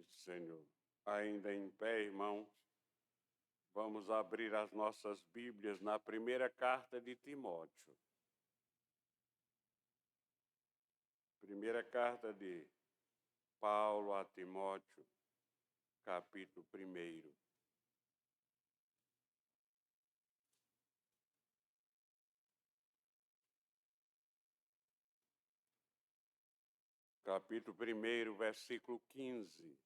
Sim, Senhor. Ainda em pé, irmãos, vamos abrir as nossas Bíblias na primeira carta de Timóteo. Primeira carta de Paulo a Timóteo, capítulo 1. Capítulo 1, versículo 15.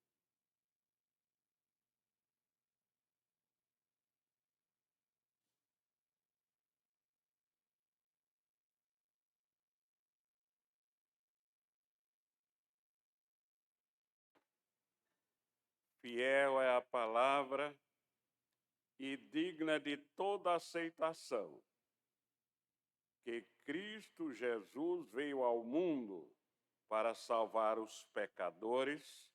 Fiel é a palavra e digna de toda aceitação, que Cristo Jesus veio ao mundo para salvar os pecadores,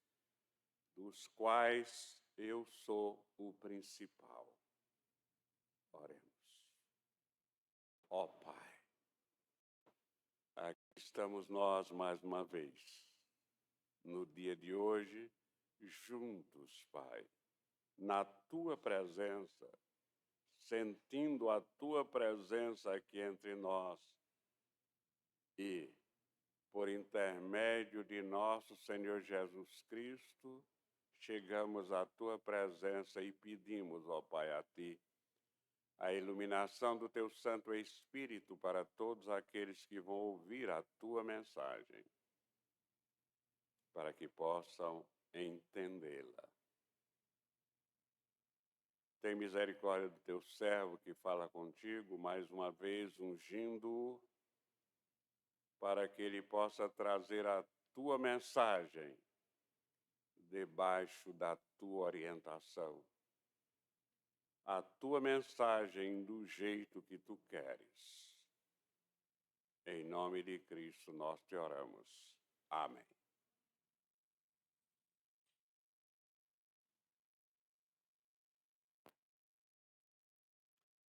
dos quais eu sou o principal. Oremos. Ó Pai, aqui estamos nós mais uma vez, no dia de hoje, juntos, Pai, na Tua presença, sentindo a Tua presença aqui entre nós e, por intermédio de nosso Senhor Jesus Cristo, chegamos à Tua presença e pedimos, ó Pai, a Ti, a iluminação do Teu Santo Espírito para todos aqueles que vão ouvir a Tua mensagem, para que possam entendê-la. Tem misericórdia do Teu servo que fala contigo, mais uma vez ungindo-o, para que ele possa trazer a Tua mensagem debaixo da Tua orientação. A Tua mensagem do jeito que Tu queres. Em nome de Cristo nós te oramos. Amém.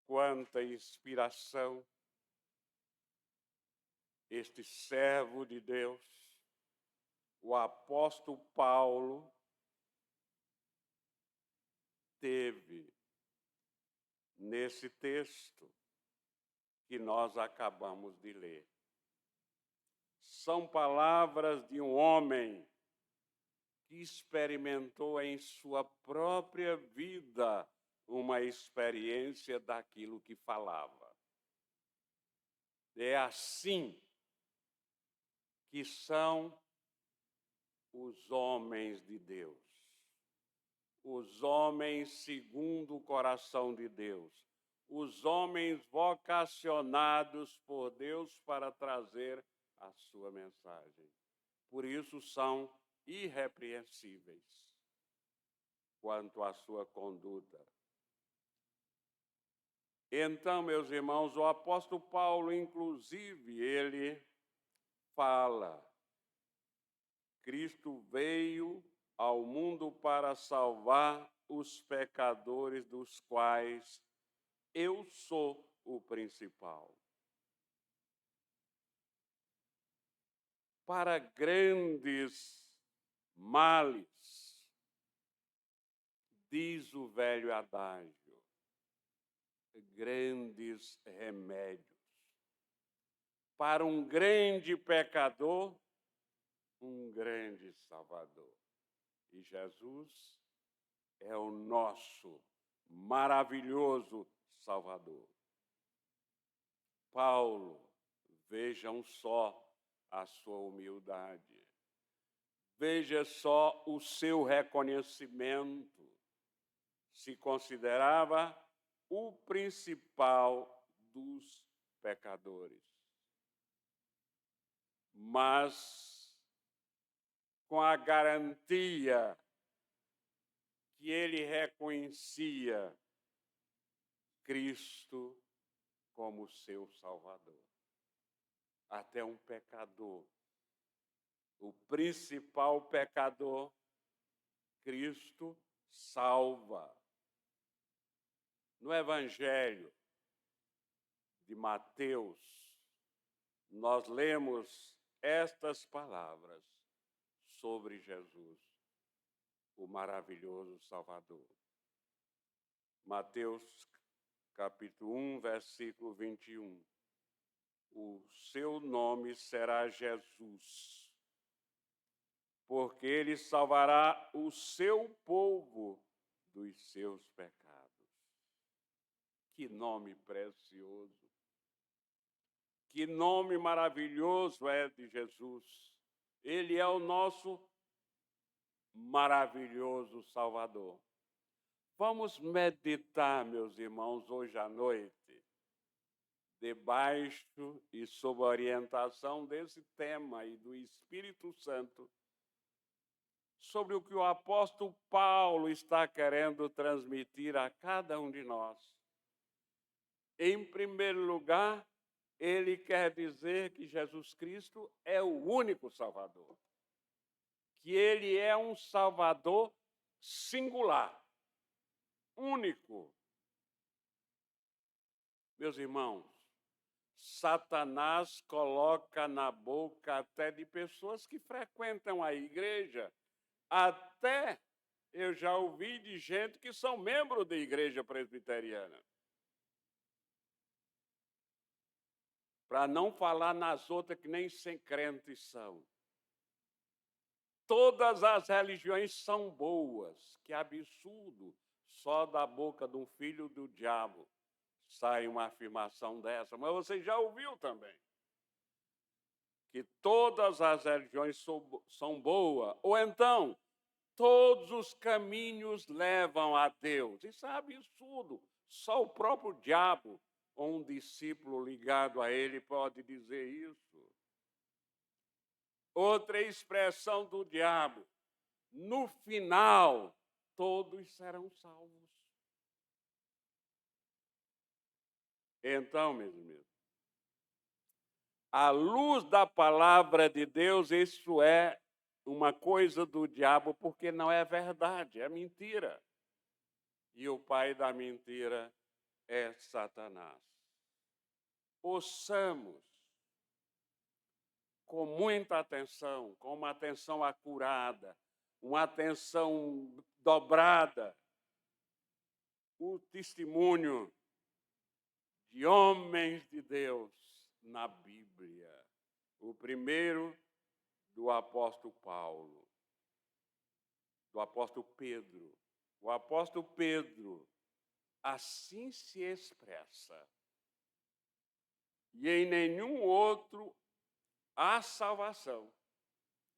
Quanta inspiração este servo de Deus, o apóstolo Paulo, teve nesse texto que nós acabamos de ler. São palavras de um homem que experimentou em sua própria vida uma experiência daquilo que falava. É assim que são os homens de Deus, os homens segundo o coração de Deus, os homens vocacionados por Deus para trazer a sua mensagem. Por isso são irrepreensíveis quanto à sua conduta. Então, meus irmãos, o apóstolo Paulo, inclusive, ele fala: Cristo veio ao mundo para salvar os pecadores, dos quais eu sou o principal. Para grandes males, diz o velho adágio, grandes remédios. Para um grande pecador, um grande Salvador. E Jesus é o nosso maravilhoso Salvador. Paulo, vejam só a sua humildade. Veja só o seu reconhecimento. Se considerava o principal dos pecadores. Mas com a garantia que ele reconhecia Cristo como seu Salvador. Até um pecador, o principal pecador, Cristo salva. No Evangelho de Mateus, nós lemos estas palavras sobre Jesus. maravilhoso Salvador. Mateus, capítulo 1, versículo 21. O seu nome será Jesus, porque ele salvará o seu povo dos seus pecados. Que nome precioso! Que nome maravilhoso é de Jesus! Ele é o nosso maravilhoso Salvador. Vamos meditar, meus irmãos, hoje à noite, debaixo e sob a orientação desse tema e do Espírito Santo, sobre o que o apóstolo Paulo está querendo transmitir a cada um de nós. Em primeiro lugar, ele quer dizer que Jesus Cristo é o único Salvador, que ele é um Salvador singular, único. Meus irmãos, Satanás coloca na boca até de pessoas que frequentam a igreja, até eu já ouvi de gente que são membros da igreja presbiteriana. Para não falar nas outras que nem sem crentes são. Todas as religiões são boas. Que absurdo! Só da boca de um filho do diabo sai uma afirmação dessa. Mas você já ouviu também que todas as religiões são boas. Ou então, todos os caminhos levam a Deus. Isso é absurdo. Só o próprio diabo, ou um discípulo ligado a ele, pode dizer isso. Outra expressão do diabo: no final, todos serão salvos. Então, meus amigos, à luz da palavra de Deus, isso é uma coisa do diabo, porque não é verdade, é mentira. E o pai da mentira é Satanás. Ouçamos com muita atenção, com uma atenção acurada, uma atenção dobrada, o testemunho de homens de Deus na Bíblia. O primeiro, do apóstolo Paulo, do apóstolo Pedro. O apóstolo Pedro assim se expressa. E em nenhum outro há salvação.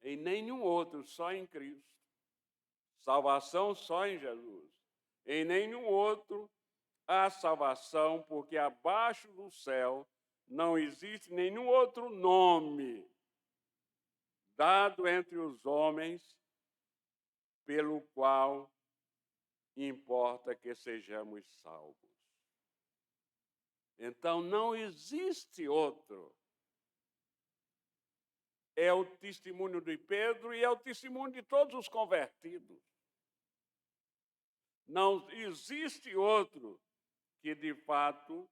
Em nenhum outro, só em Cristo. Salvação só em Jesus. Em nenhum outro há salvação, porque abaixo do céu não existe nenhum outro nome dado entre os homens pelo qual importa que sejamos salvos. Então, não existe outro. É o testemunho de Pedro e é o testemunho de todos os convertidos. Não existe outro que, de fato,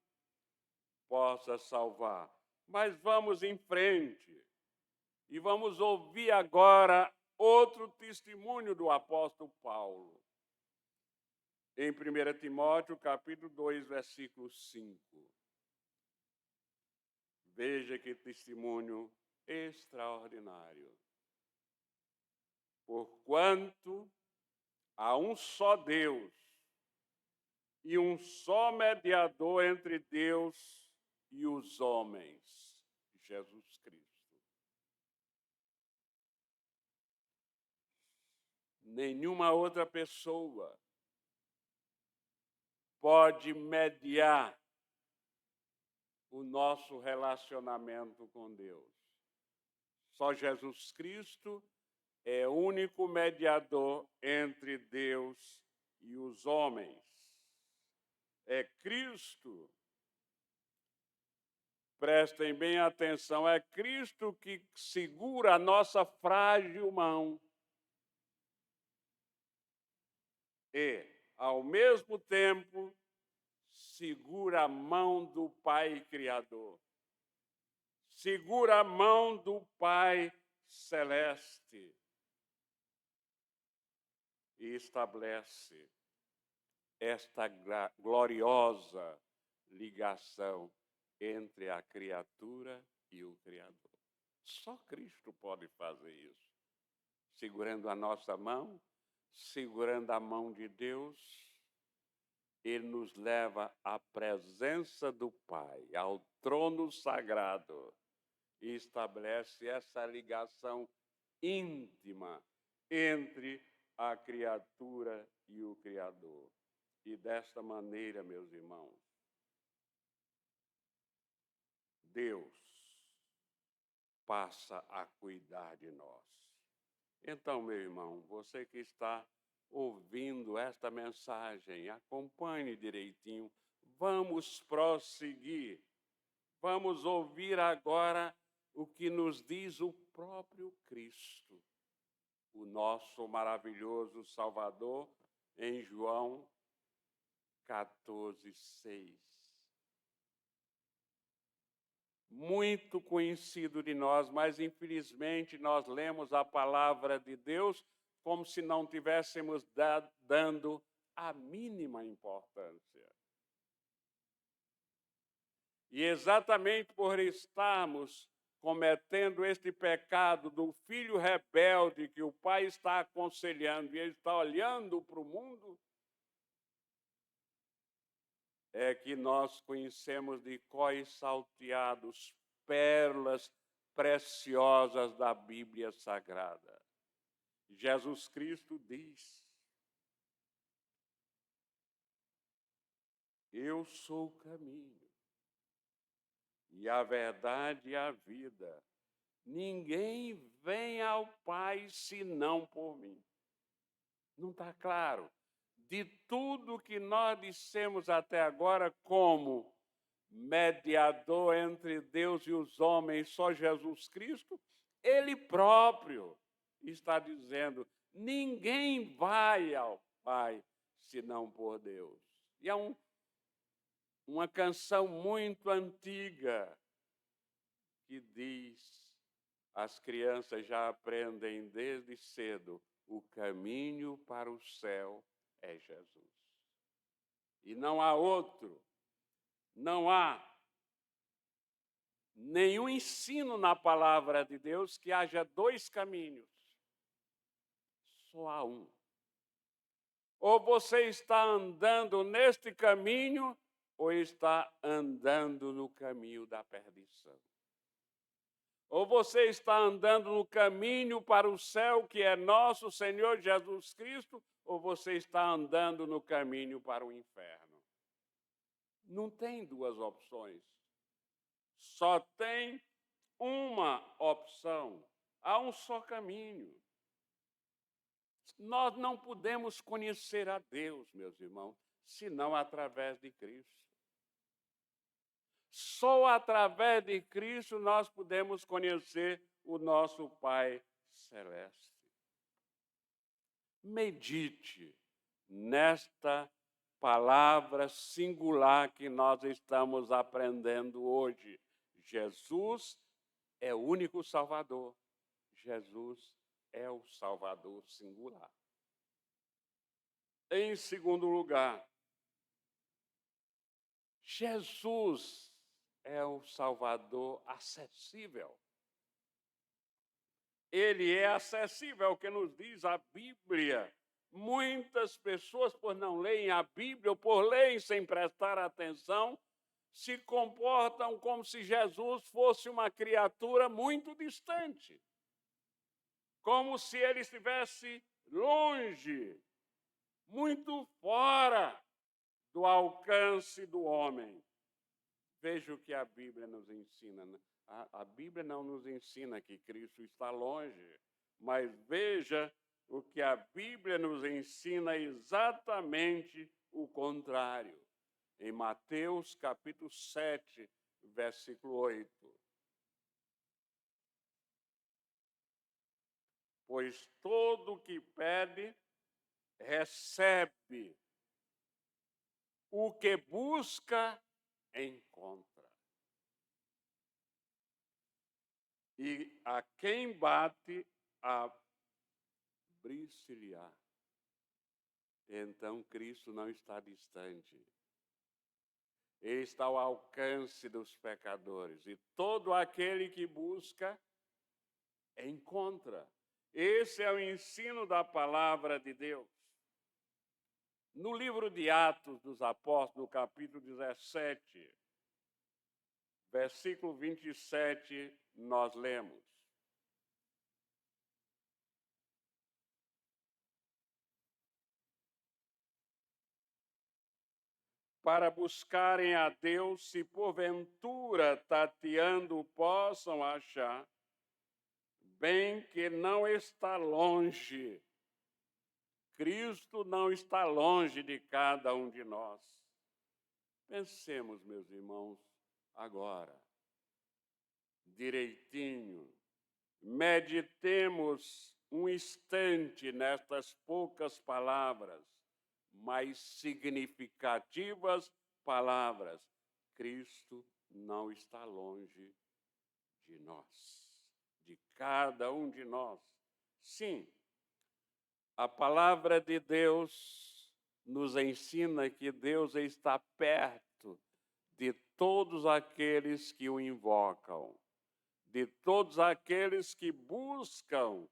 possa salvar. Mas vamos em frente e vamos ouvir agora outro testemunho do apóstolo Paulo. Em 1 Timóteo, capítulo 2, versículo 5. Veja que testemunho extraordinário. Porquanto há um só Deus e um só mediador entre Deus e os homens, Jesus Cristo. Nenhuma outra pessoa pode mediar o nosso relacionamento com Deus. Só Jesus Cristo é o único mediador entre Deus e os homens. É Cristo, prestem bem atenção, é Cristo que segura a nossa frágil mão. E, ao mesmo tempo, segura a mão do Pai Criador. Segura a mão do Pai Celeste. e estabelece esta gloriosa ligação entre a criatura e o Criador. Só Cristo pode fazer isso. Segurando a nossa mão, segurando a mão de Deus, Ele nos leva à presença do Pai, ao trono sagrado, e estabelece essa ligação íntima entre a criatura e o Criador. E desta maneira, meus irmãos, Deus passa a cuidar de nós. Então, meu irmão, você que está ouvindo esta mensagem, acompanhe direitinho. Vamos prosseguir. Vamos ouvir agora o que nos diz o próprio Cristo, o nosso maravilhoso Salvador, em João 14:6. Muito conhecido de nós, mas infelizmente nós lemos a palavra de Deus como se não tivéssemos dando a mínima importância. E exatamente por estarmos cometendo este pecado do filho rebelde que o pai está aconselhando e ele está olhando para o mundo, é que nós conhecemos de cós salteados pérolas preciosas da Bíblia Sagrada. Jesus Cristo diz: eu sou o caminho e a verdade e a vida. Ninguém vem ao Pai senão por mim. Não está claro? De tudo que nós dissemos até agora como mediador entre Deus e os homens, só Jesus Cristo, Ele próprio está dizendo, ninguém vai ao Pai senão por Deus. E é uma canção muito antiga que diz, as crianças já aprendem desde cedo, o caminho para o céu é Jesus. E não há outro, não há nenhum ensino na palavra de Deus que haja dois caminhos. Só há um. Ou você está andando neste caminho, ou está andando no caminho da perdição. Ou você está andando no caminho para o céu, que é nosso Senhor Jesus Cristo, ou você está andando no caminho para o inferno. Não tem duas opções. Só tem uma opção. Há um só caminho. Nós não podemos conhecer a Deus, meus irmãos, senão através de Cristo. Só através de Cristo nós podemos conhecer o nosso Pai Celeste. Medite nesta palavra singular que nós estamos aprendendo hoje. Jesus é o único Salvador. Jesus é o Salvador singular. Em segundo lugar, Jesus é o Salvador acessível. Ele é acessível, é o que nos diz a Bíblia. Muitas pessoas, por não lerem a Bíblia, ou por lerem sem prestar atenção, se comportam como se Jesus fosse uma criatura muito distante. Como se ele estivesse longe, muito fora do alcance do homem. Veja o que a Bíblia nos ensina. A Bíblia não nos ensina que Cristo está longe, mas veja o que a Bíblia nos ensina exatamente o contrário. Em Mateus capítulo 7, versículo 8. Pois todo o que pede, recebe. O que busca, encontra. E a quem bate, abrir-se-lhe-á. Então Cristo não está distante. Ele está ao alcance dos pecadores. E todo aquele que busca, encontra. Esse é o ensino da palavra de Deus. No livro de Atos dos Apóstolos, no capítulo 17, versículo 27, nós lemos: para buscarem a Deus, se porventura tateando possam achar, bem que não está longe. Cristo não está longe de cada um de nós. Pensemos, meus irmãos, agora, direitinho, meditemos um instante nestas poucas palavras, mais significativas palavras. Cristo não está longe de nós, de cada um de nós. Sim, a palavra de Deus nos ensina que Deus está perto de todos aqueles que o invocam, de todos aqueles que buscam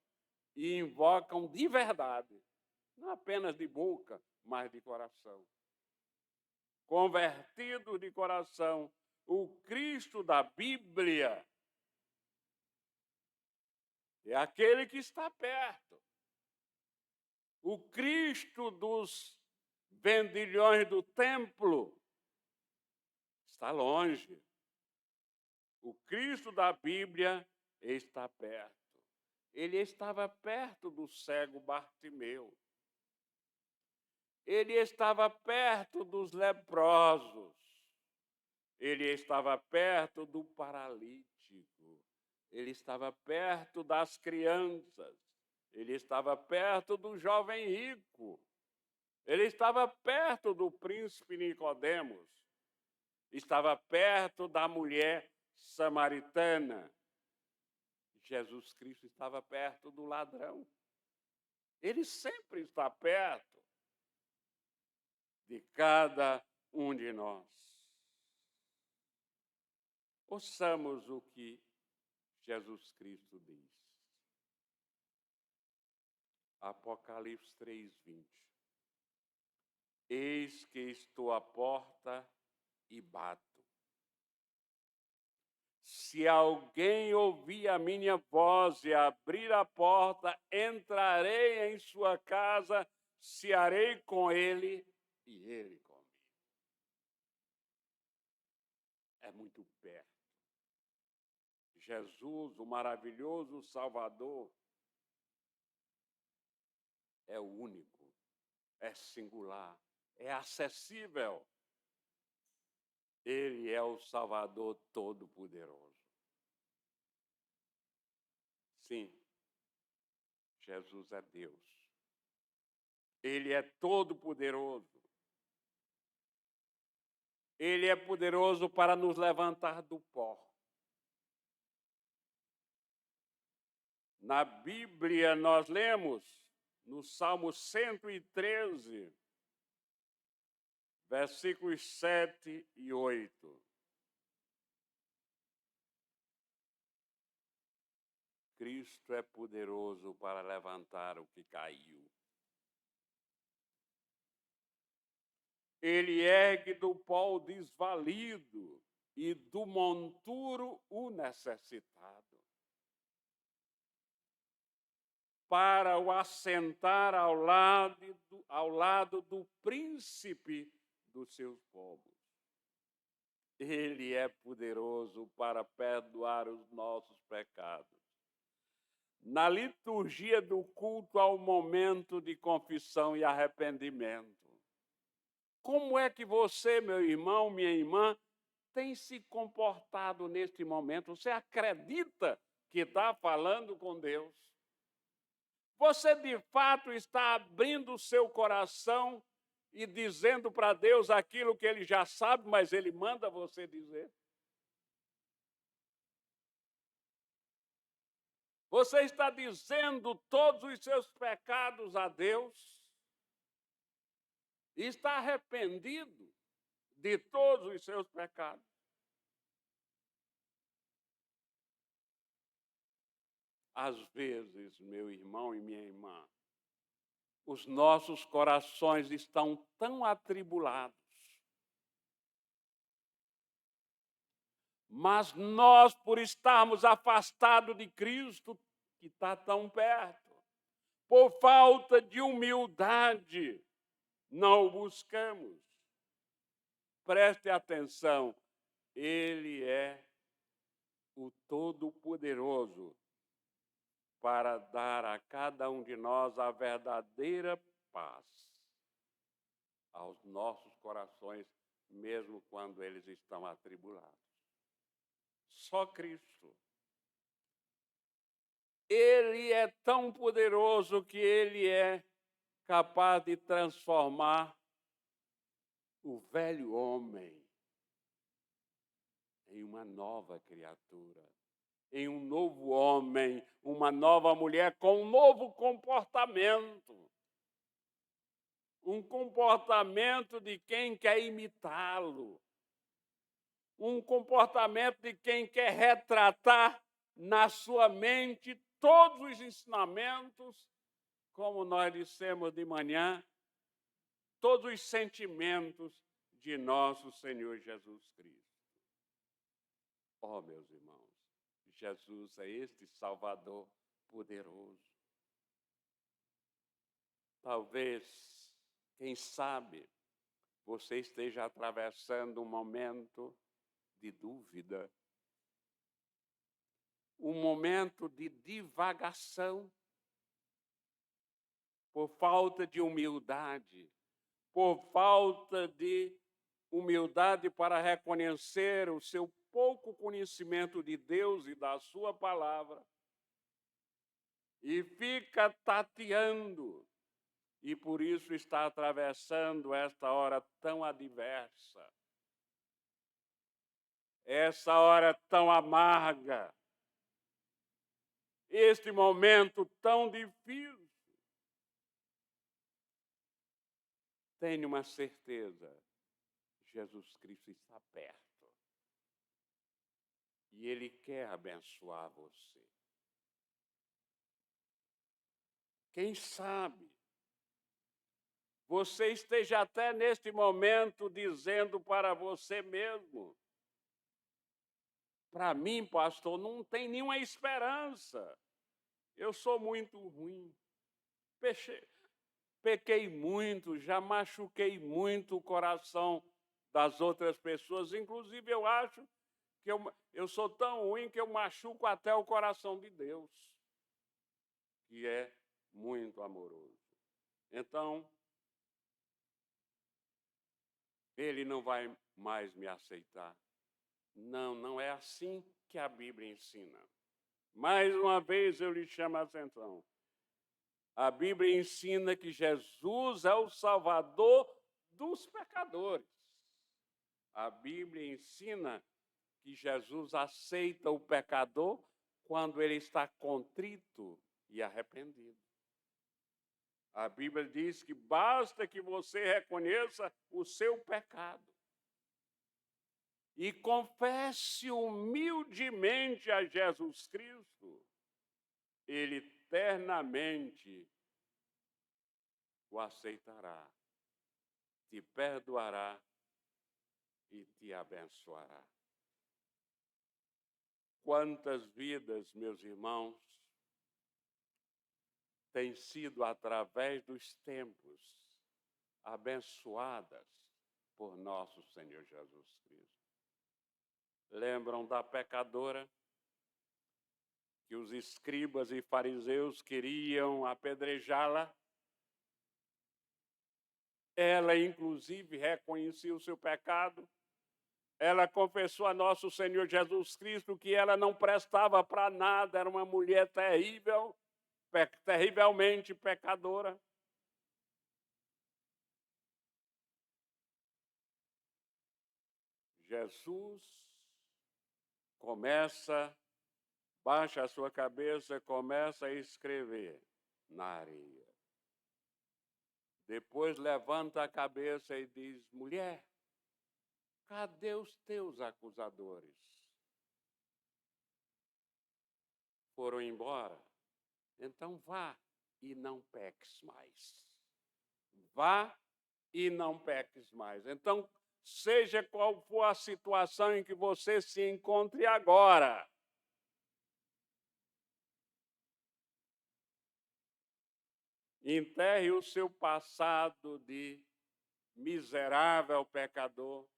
e invocam de verdade, não apenas de boca, mas de coração. Convertido de coração, o Cristo da Bíblia é aquele que está perto. O Cristo dos vendilhões do templo está longe. O Cristo da Bíblia está perto. Ele estava perto do cego Bartimeu. Ele estava perto dos leprosos. Ele estava perto do paralítico. Ele estava perto das crianças. Ele estava perto do jovem rico. Ele estava perto do príncipe Nicodemos. Estava perto da mulher samaritana. Jesus Cristo estava perto do ladrão. Ele sempre está perto de cada um de nós. Ouçamos o que Jesus Cristo diz. Apocalipse 3:20. Eis que estou à porta e bato. Se alguém ouvir a minha voz e abrir a porta, entrarei em sua casa, cearei com ele e ele comigo. É muito perto. Jesus, o maravilhoso Salvador, é único, é singular, é acessível. Ele é o Salvador Todo-Poderoso. Sim, Jesus é Deus. Ele é todo-poderoso. Ele é poderoso para nos levantar do pó. Na Bíblia, nós lemos no Salmo 113, versículos 7 e 8. Cristo é poderoso para levantar o que caiu. Ele ergue do pó o desvalido e do monturo o necessitado, para o assentar ao lado do príncipe dos seus povos. Ele é poderoso para perdoar os nossos pecados. Na liturgia do culto ao momento de confissão e arrependimento. Como é que você, meu irmão, minha irmã, tem se comportado neste momento? Você acredita que está falando com Deus? Você, de fato, está abrindo o seu coração e dizendo para Deus aquilo que Ele já sabe, mas Ele manda você dizer? Você está dizendo todos os seus pecados a Deus? está arrependido de todos os seus pecados. Às vezes, meu irmão e minha irmã, os nossos corações estão tão atribulados, mas nós, por estarmos afastados de Cristo, que está tão perto, por falta de humildade, não o buscamos. Preste atenção, Ele é o Todo-Poderoso para dar a cada um de nós a verdadeira paz aos nossos corações, mesmo quando eles estão atribulados. Só Cristo. Ele é tão poderoso que ele é capaz de transformar o velho homem em uma nova criatura, em um novo homem, uma nova mulher com um novo comportamento. Um comportamento de quem quer imitá-lo. Um comportamento de quem quer retratar na sua mente todos os ensinamentos, como nós dissemos de manhã, todos os sentimentos de nosso Senhor Jesus Cristo. Oh, meus irmãos, Jesus é este Salvador poderoso. Talvez, quem sabe, você esteja atravessando um momento de dúvida, um momento de divagação, por falta de humildade, por falta de humildade para reconhecer o seu pouco conhecimento de Deus e da sua palavra, e fica tateando, e por isso está atravessando esta hora tão adversa, essa hora tão amarga, este momento tão difícil. Tenha uma certeza, Jesus Cristo está perto. E Ele quer abençoar você. Quem sabe você esteja até neste momento dizendo para você mesmo: para mim, pastor, não tem nenhuma esperança. Eu sou muito ruim. Pequei muito, já machuquei muito o coração das outras pessoas. Inclusive, eu acho que eu sou tão ruim que eu machuco até o coração de Deus, que é muito amoroso. Então, Ele não vai mais me aceitar. Não, não é assim que a Bíblia ensina. Mais uma vez eu lhe chamo a atenção. A Bíblia ensina que Jesus é o Salvador dos pecadores. A Bíblia ensina que Jesus aceita o pecador quando ele está contrito e arrependido. A Bíblia diz que basta que você reconheça o seu pecado e confesse humildemente a Jesus Cristo, Ele eternamente o aceitará, te perdoará e te abençoará. Quantas vidas, meus irmãos, têm sido, através dos tempos, abençoadas por nosso Senhor Jesus Cristo. Lembram da pecadora que os escribas e fariseus queriam apedrejá-la? Ela, inclusive, reconhecia o seu pecado. Ela confessou a nosso Senhor Jesus Cristo que ela não prestava para nada, era uma mulher terrível, terrivelmente pecadora. Jesus baixa a sua cabeça, começa a escrever na areia. Depois levanta a cabeça e diz: mulher, cadê os teus acusadores? Foram embora. Então vá e não peques mais. Vá e não peques mais. Então, seja qual for a situação em que você se encontre agora, enterre o seu passado de miserável pecador,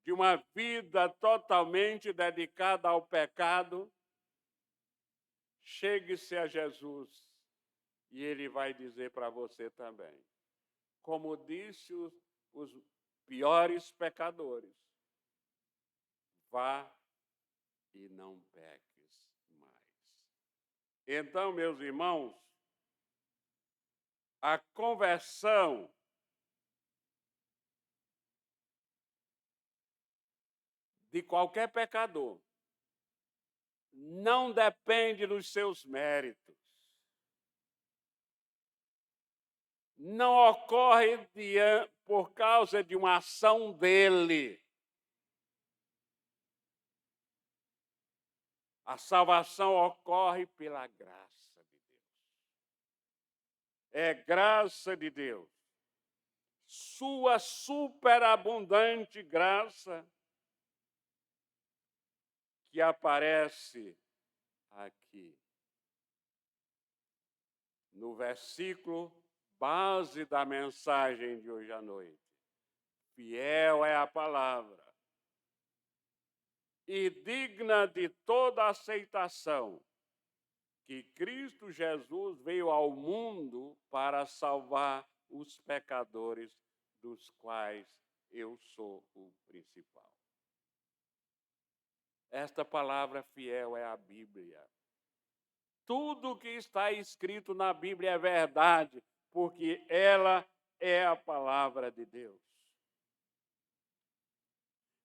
de uma vida totalmente dedicada ao pecado. Chegue-se a Jesus e Ele vai dizer para você também, como disse os piores pecadores: vá e não peques mais. Então, meus irmãos, a conversão de qualquer pecador não depende dos seus méritos. Não ocorre por causa de uma ação dele. A salvação ocorre pela graça de Deus. É graça de Deus. Sua superabundante graça que aparece aqui no versículo base da mensagem de hoje à noite. Fiel é a palavra e digna de toda aceitação que Cristo Jesus veio ao mundo para salvar os pecadores, dos quais eu sou o principal. Esta palavra fiel é a Bíblia. Tudo que está escrito na Bíblia é verdade, porque ela é a palavra de Deus.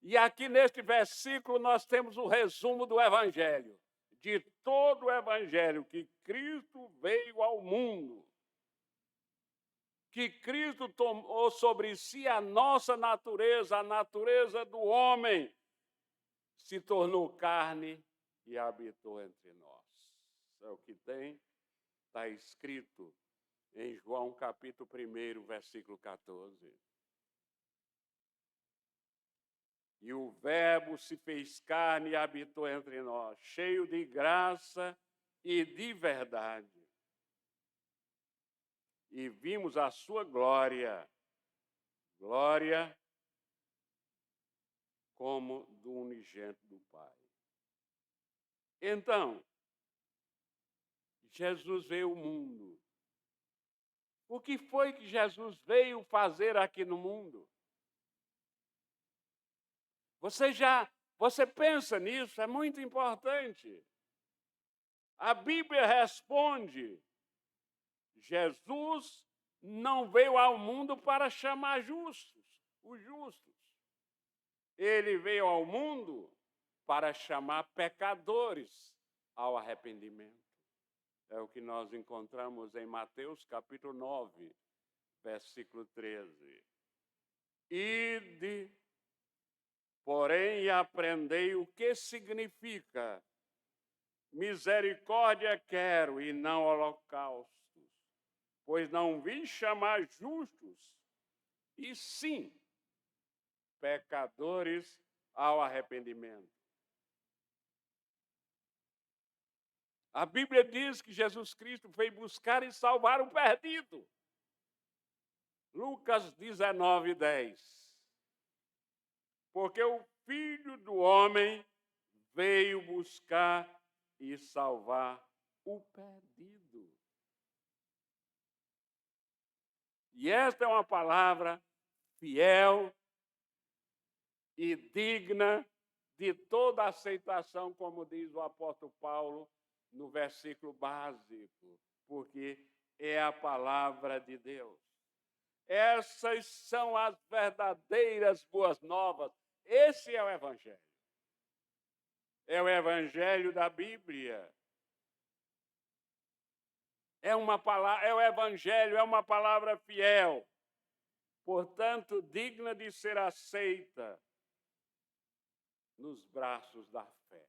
E aqui neste versículo nós temos o resumo do Evangelho, de todo o Evangelho, que Cristo veio ao mundo, que Cristo tomou sobre si a nossa natureza, a natureza do homem, se tornou carne e habitou entre nós. É o que está escrito em João capítulo 1, versículo 14. E o Verbo se fez carne e habitou entre nós, cheio de graça e de verdade. E vimos a sua glória, glória como do unigênito do Pai. Então, Jesus veio ao mundo. O que foi que Jesus veio fazer aqui no mundo? Você pensa nisso? É muito importante. A Bíblia responde: Jesus não veio ao mundo para chamar os justos. Ele veio ao mundo para chamar pecadores ao arrependimento. É o que nós encontramos em Mateus capítulo 9, versículo 13. Ide, porém, e aprendei o que significa misericórdia quero e não holocaustos, pois não vim chamar justos, e sim pecadores ao arrependimento. A Bíblia diz que Jesus Cristo veio buscar e salvar o perdido. Lucas 19, 10. Porque o Filho do Homem veio buscar e salvar o perdido. E esta é uma palavra fiel e digna de toda aceitação, como diz o apóstolo Paulo no versículo básico, porque é a palavra de Deus. Essas são as verdadeiras boas novas. Esse é o Evangelho. É o Evangelho da Bíblia. É uma palavra, é o Evangelho, é uma palavra fiel, portanto, digna de ser aceita nos braços da fé.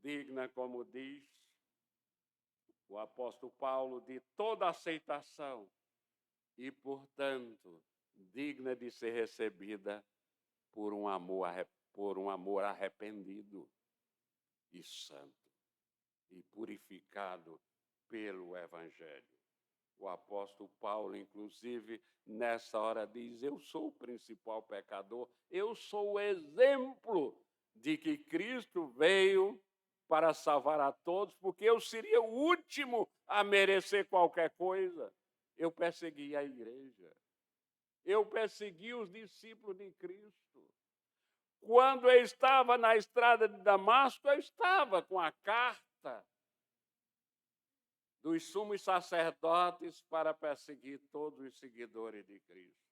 Digna, como diz o apóstolo Paulo, de toda aceitação e, portanto, digna de ser recebida por um amor arrependido e santo e purificado pelo Evangelho. O apóstolo Paulo, inclusive, nessa hora diz: eu sou o principal pecador, eu sou o exemplo de que Cristo veio para salvar a todos, porque eu seria o último a merecer qualquer coisa. Eu persegui a igreja, eu persegui os discípulos de Cristo. Quando eu estava na estrada de Damasco, eu estava com a carta dos sumos sacerdotes para perseguir todos os seguidores de Cristo.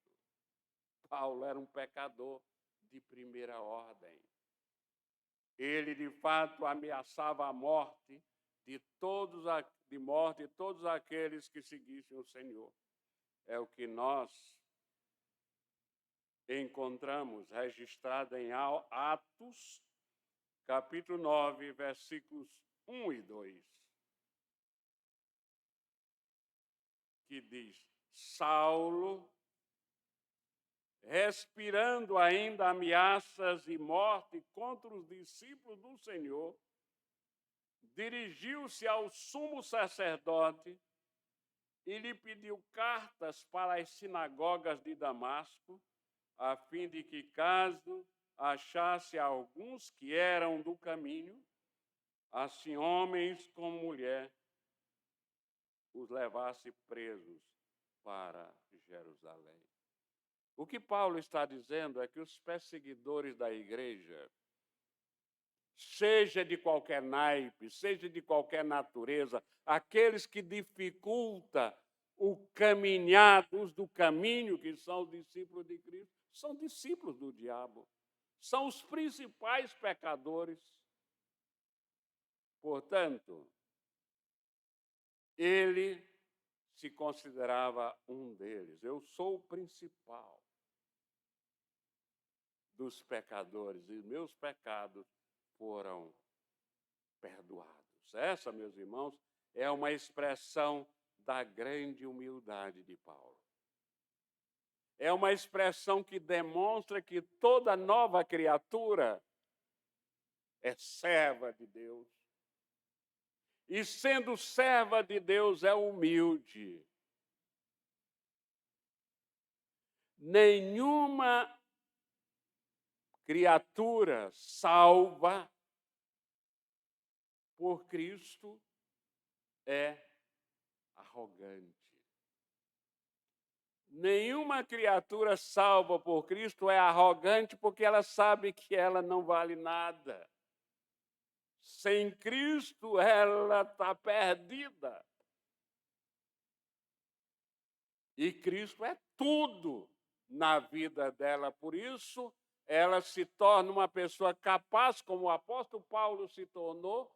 Paulo era um pecador de primeira ordem. Ele, de fato, ameaçava a morte de todos aqueles que seguissem o Senhor. É o que nós encontramos registrado em Atos, capítulo 9, versículos 1 e 2, que diz: Saulo, respirando ainda ameaças e morte contra os discípulos do Senhor, dirigiu-se ao sumo sacerdote e lhe pediu cartas para as sinagogas de Damasco, a fim de que, caso achasse alguns que eram do caminho, assim homens como mulher, os levasse presos para Jerusalém. O que Paulo está dizendo é que os perseguidores da igreja, seja de qualquer naipe, seja de qualquer natureza, aqueles que dificultam o caminhar do caminho, que são os discípulos de Cristo, são discípulos do diabo, são os principais pecadores. Portanto, ele se considerava um deles. Eu sou o principal dos pecadores e meus pecados foram perdoados. Essa, meus irmãos, é uma expressão da grande humildade de Paulo. É uma expressão que demonstra que toda nova criatura é serva de Deus. E sendo serva de Deus é humilde. Nenhuma criatura salva por Cristo é arrogante. Nenhuma criatura salva por Cristo é arrogante porque ela sabe que ela não vale nada. Sem Cristo, ela está perdida. E Cristo é tudo na vida dela. Por isso, ela se torna uma pessoa capaz, como o apóstolo Paulo se tornou,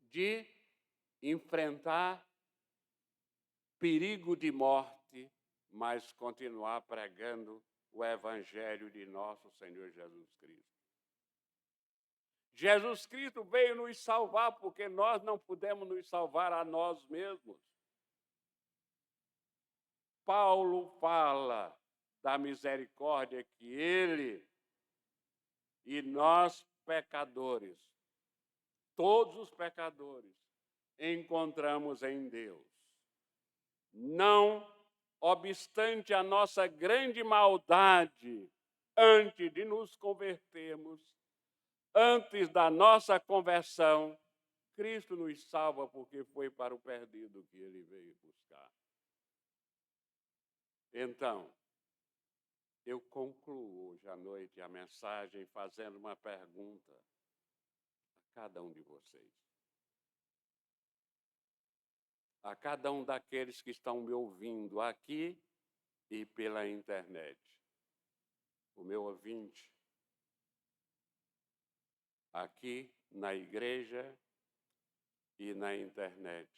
de enfrentar perigo de morte, mas continuar pregando o Evangelho de nosso Senhor Jesus Cristo. Jesus Cristo veio nos salvar porque nós não pudemos nos salvar a nós mesmos. Paulo fala da misericórdia que ele e nós, pecadores, todos os pecadores, encontramos em Deus. Não obstante a nossa grande maldade, antes de nos convertermos, antes da nossa conversão, Cristo nos salva porque foi para o perdido que ele veio buscar. Então, eu concluo hoje à noite a mensagem fazendo uma pergunta a cada um de vocês. A cada um daqueles que estão me ouvindo aqui e pela internet. O meu ouvinte, aqui na igreja e na internet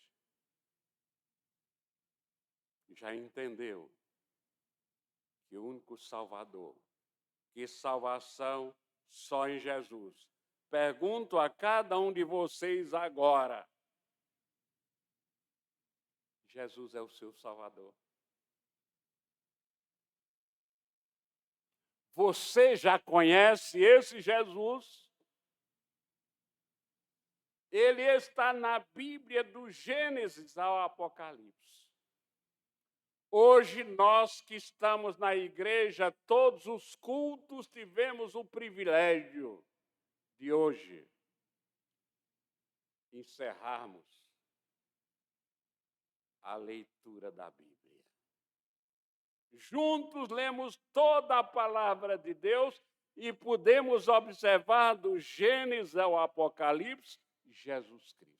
já entendeu que o único Salvador, que salvação só em Jesus. Pergunto a cada um de vocês agora: Jesus é o seu Salvador? Você já conhece esse Jesus? Ele está na Bíblia do Gênesis ao Apocalipse. Hoje, nós que estamos na igreja, todos os cultos, tivemos o privilégio de hoje encerrarmos a leitura da Bíblia. Juntos lemos toda a palavra de Deus e podemos observar do Gênesis ao Apocalipse Jesus Cristo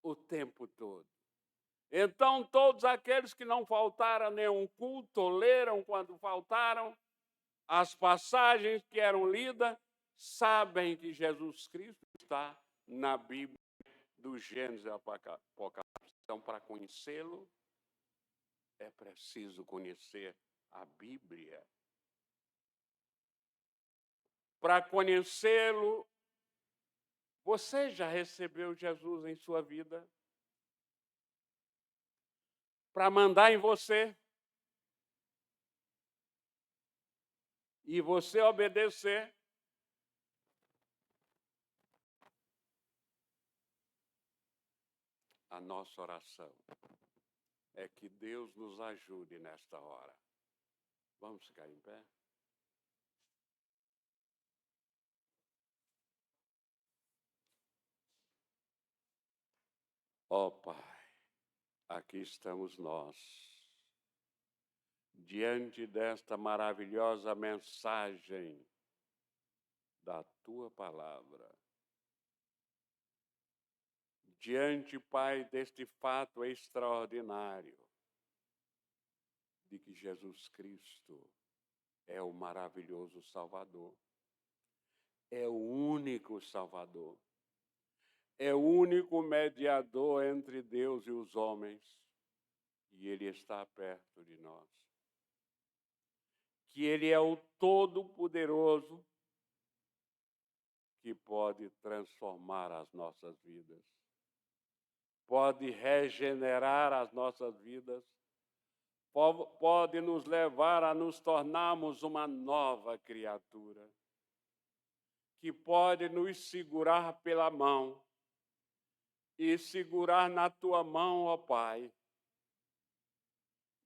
o tempo todo. Então, todos aqueles que não faltaram a nenhum culto, ou leram quando faltaram, as passagens que eram lidas, sabem que Jesus Cristo está na Bíblia do Gênesis ao Apocalipse. Então, para conhecê-lo, é preciso conhecer a Bíblia. Para conhecê-lo, você já recebeu Jesus em sua vida? Para mandar em você e você obedecer? A nossa oração é que Deus nos ajude nesta hora. Vamos ficar em pé? Ó Pai, aqui estamos nós, diante desta maravilhosa mensagem da Tua Palavra. Diante, Pai, deste fato extraordinário de que Jesus Cristo é o maravilhoso Salvador, é o único Salvador, é o único mediador entre Deus e os homens, e Ele está perto de nós. Que Ele é o Todo-Poderoso que pode transformar as nossas vidas, pode regenerar as nossas vidas, pode nos levar a nos tornarmos uma nova criatura, que pode nos segurar pela mão e segurar na Tua mão, ó Pai,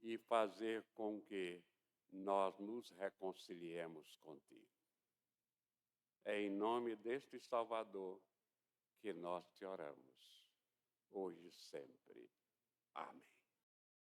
e fazer com que nós nos reconciliemos contigo. É em nome deste Salvador que nós te oramos, hoje e sempre. Amém.